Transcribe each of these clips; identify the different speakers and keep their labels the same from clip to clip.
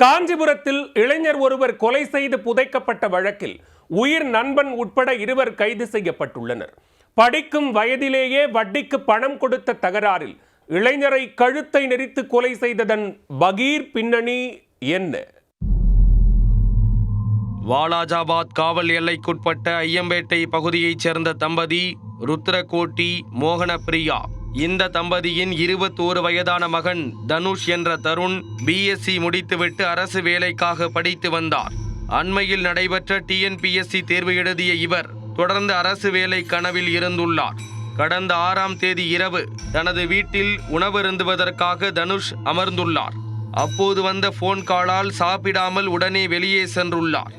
Speaker 1: காஞ்சிபுரத்தில் இளைஞர் ஒருவர் கொலை செய்து புதைக்கப்பட்ட வழக்கில் உயிர் நண்பன் உட்பட 2 கைது செய்யப்பட்டுள்ளனர். படிக்கும் வயதிலேயே வட்டிக்கு பணம் கொடுத்த தகராறில் இளைஞரை கழுத்தை நெரித்து கொலை செய்ததன் பகீர் பின்னணி என்ன?
Speaker 2: வாலாஜாபாத் காவல் எல்லைக்குட்பட்ட ஐயம்பேட்டை பகுதியைச் சேர்ந்த தம்பதி ருத்ரகோட்டி மோகனப்பிரியா. இந்த தம்பதியின் 21 வயதான மகன் தனுஷ் என்ற தருண் BSc முடித்துவிட்டு அரசு வேலைக்காக படித்து வந்தார். அண்மையில் நடைபெற்ற TNPSC தேர்வு எழுதிய இவர் தொடர்ந்து அரசு வேலை கனவில் இருந்துள்ளார். கடந்த 6ஆம் தேதி இரவு தனது வீட்டில் உணவருந்துவதற்காக தனுஷ் அமர்ந்துள்ளார். அப்போது வந்த போன் காலால் சாப்பிடாமல் உடனே வெளியே சென்றுள்ளார்.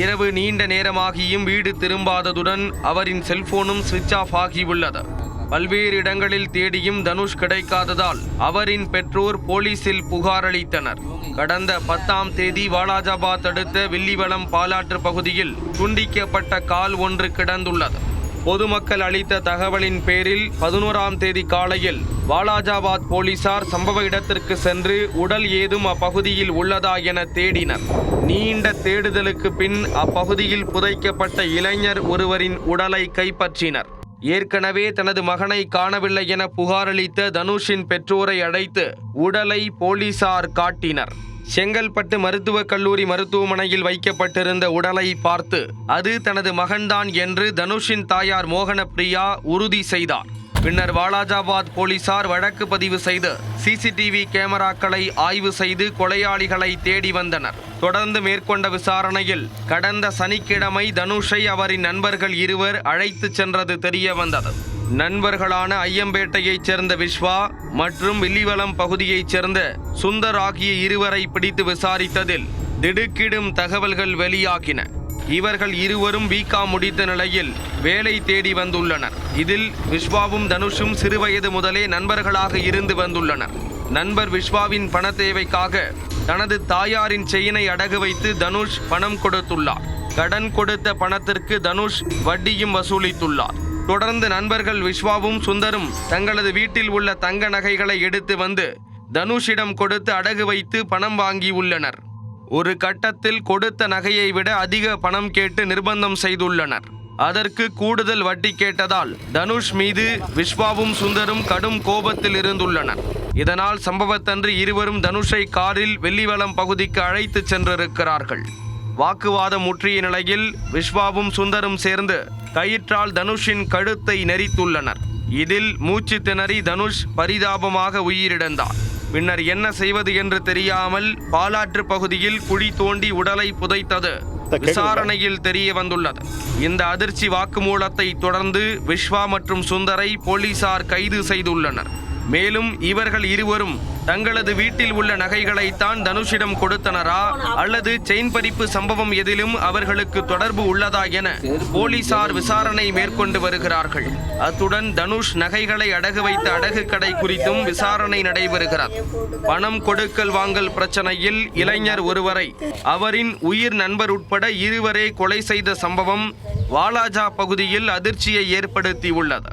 Speaker 2: இரவு நீண்ட நேரமாகியும் வீடு திரும்பாததுடன் அவரின் செல்போனும் சுவிட்ச் ஆஃப் ஆகியுள்ளது. பல்வேறு இடங்களில் தேடியும் தனுஷ் கிடைக்காததால் அவரின் பெற்றோர் போலீசில் புகார் அளித்தனர். கடந்த 10ஆம் தேதி வாலாஜாபாத் அடுத்த வில்லிவளம் பாலாற்று பகுதியில் துண்டிக்கப்பட்ட கால் ஒன்று கிடந்துள்ளது. பொதுமக்கள் அளித்த தகவலின் பேரில் 11ஆம் தேதி காலையில் வாலாஜாபாத் போலீசார் சம்பவ இடத்திற்கு சென்று உடல் ஏதும் அப்பகுதியில் உள்ளதா என தேடினர். நீண்ட தேடுதலுக்கு பின் அப்பகுதியில் புதைக்கப்பட்ட இளைஞர் ஒருவரின் உடலை கைப்பற்றினர். ஏற்கனவே தனது மகனை காணவில்லை என புகாரளித்த தனுஷின் பெற்றோரை அழைத்து உடலை போலீசார் காட்டினர். செங்கல்பட்டு மருத்துவக் கல்லூரி மருத்துவமனையில் வைக்கப்பட்டிருந்த உடலை பார்த்து அது தனது மகன்தான் என்று தனுஷின் தாயார் மோகனப்பிரியா உறுதி செய்தார். பின்னர் வாலாஜாபாத் போலீசார் வழக்கு பதிவு செய்து CCTV கேமராக்களை ஆய்வு செய்து கொலையாளிகளை தேடி வந்தனர். தொடர்ந்து மேற்கொண்ட விசாரணையில் கடந்த சனிக்கிழமை தனுஷை அவரின் நண்பர்கள் 2 அழைத்து சென்றது தெரிய வந்தது. நண்பர்களான ஐயம்பேட்டையைச் சேர்ந்த விஸ்வா மற்றும் வில்லிவளம் பகுதியைச் சேர்ந்த சுந்தர் ஆகிய 2 பிடித்து விசாரித்ததில் திடுக்கிடும் தகவல்கள் வெளியாகின. இவர்கள் 2 BCom முடித்த நிலையில் வேலை தேடி வந்துள்ளனர். இதில் விஸ்வாவும் தனுஷும் சிறுவயது முதலே நண்பர்களாக இருந்து வந்துள்ளனர். நண்பர் விஸ்வாவின் பண தேவைக்காக தனது தாயாரின் செயினை அடகு வைத்து தனுஷ் பணம் கொடுத்துள்ளார். கடன் கொடுத்த பணத்திற்கு தனுஷ் வட்டியும் வசூலித்துள்ளார். தொடர்ந்து நண்பர்கள் விஸ்வாவும் சுந்தரும் தங்களது வீட்டில் உள்ள தங்க நகைகளை எடுத்து வந்து தனுஷிடம் கொடுத்து அடகு வைத்து பணம் வாங்கியுள்ளனர். ஒரு கட்டத்தில் கொடுத்த நகையை விட அதிக பணம் கேட்டு நிர்பந்தம் செய்துள்ளனர். அதற்கு கூடுதல் வட்டி கேட்டதால் தனுஷ் மீது விஸ்வாவும் சுந்தரும் கடும் கோபத்தில் இருந்துள்ளனர். இதனால் சம்பவத்தன்று 2 தனுஷை காரில் வில்லிவளம் பகுதிக்கு அழைத்து சென்றிருக்கிறார்கள். வாக்குவாதம் முற்றிய நிலையில் விஸ்வாவும் சுந்தரும் சேர்ந்து கயிற்றால் தனுஷின் கழுத்தை நெரித்துள்ளனர். இதில் மூச்சு திணறி தனுஷ் பரிதாபமாக உயிரிழந்தார். பின்னர் என்ன செய்வது என்று தெரியாமல் பாலாற்று பகுதியில் குழி தோண்டி உடலை புதைத்தது விசாரணையில் தெரிய வந்துள்ளது. இந்த அதிர்ச்சி வாக்குமூலத்தை தொடர்ந்து விஸ்வா மற்றும் சுந்தரை போலீசார் கைது செய்துள்ளனர். மேலும் இவர்கள் 2 தங்களது வீட்டில் உள்ள நகைகளைத்தான் தனுஷிடம் கொடுத்தனரா அல்லது செயின் பறிப்பு சம்பவம் எதிலும் அவர்களுக்கு தொடர்பு உள்ளதா என போலீசார் விசாரணை மேற்கொண்டு வருகிறார்கள். அத்துடன் தனுஷ் நகைகளை அடகு வைத்த அடகு கடை குறித்தும் விசாரணை நடைபெறுகிறது. பணம் கொடுக்கல் வாங்கல் பிரச்சனையில் இளைஞர் ஒருவரை அவரின் உயிர் நண்பர் உட்பட 2 கொலை செய்த சம்பவம் வாலாஜா பகுதியில் அதிர்ச்சியை ஏற்படுத்தியுள்ளது.